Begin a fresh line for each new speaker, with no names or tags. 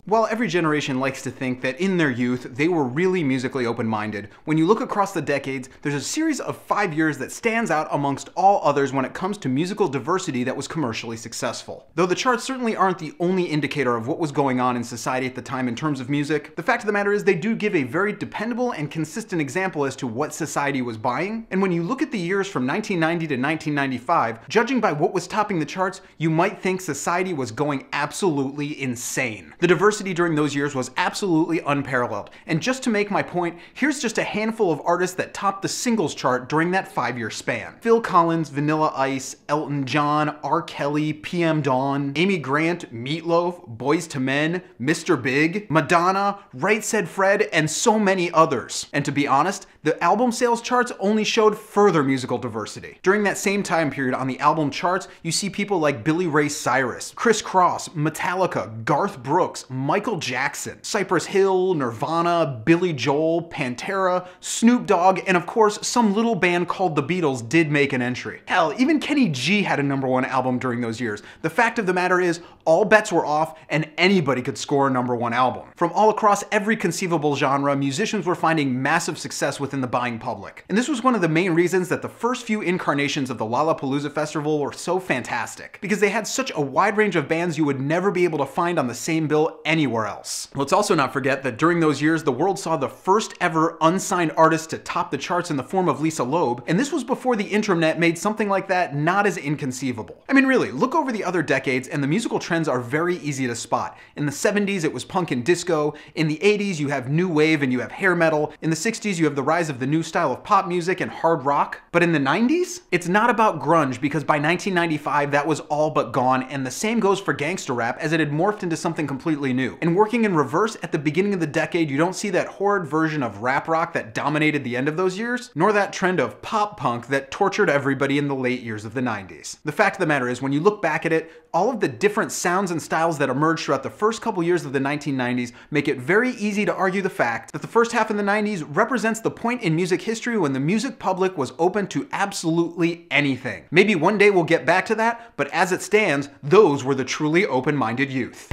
While every generation likes to think that in their youth they were really musically open-minded, when you look across the decades, there's a series of 5 years that stands out amongst all others when it comes to musical diversity that was commercially successful. Though the charts certainly aren't the only indicator of what was going on in society at the time in terms of music, the fact of the matter is they do give a very dependable and consistent example as to what society was buying. And when you look at the years from 1990 to 1995, judging by what was topping the charts, you might think society was going absolutely insane. The diversity during those years was absolutely unparalleled. And just to make my point, here's just a handful of artists that topped the singles chart during that 5-year span. Phil Collins, Vanilla Ice, Elton John, R. Kelly, PM Dawn, Amy Grant, Meatloaf, Boyz II Men, Mr. Big, Madonna, Right Said Fred, and so many others. And to be honest, the album sales charts only showed further musical diversity. During that same time period on the album charts, you see people like Billy Ray Cyrus, Criss Cross, Metallica, Garth Brooks, Michael Jackson, Cypress Hill, Nirvana, Billy Joel, Pantera, Snoop Dogg, and of course, some little band called the Beatles did make an entry. Hell, even Kenny G had a #1 album during those years. The fact of the matter is, all bets were off and anybody could score a #1 album. From all across every conceivable genre, musicians were finding massive success within the buying public. And this was one of the main reasons that the first few incarnations of the Lollapalooza Festival were so fantastic, because they had such a wide range of bands you would never be able to find on the same bill anywhere else. Let's also not forget that during those years, the world saw the first ever unsigned artist to top the charts in the form of Lisa Loeb, and this was before the internet made something like that not as inconceivable. I mean, really, look over the other decades and the musical trends are very easy to spot. In the 70s, it was punk and disco. In the 80s, you have new wave and you have hair metal. In the 60s, you have the rise of the new style of pop music and hard rock. But in the 90s, it's not about grunge, because by 1995, that was all but gone, and the same goes for gangster rap, as it had morphed into something completely new. And working in reverse, at the beginning of the decade, you don't see that horrid version of rap rock that dominated the end of those years, nor that trend of pop punk that tortured everybody in the late years of the 90s. The fact of the matter is, when you look back at it, all of the different sounds and styles that emerged throughout the first couple years of the 1990s make it very easy to argue the fact that the first half of the 90s represents the point in music history when the music public was open to absolutely anything. Maybe one day we'll get back to that, but as it stands, those were the truly open-minded youth.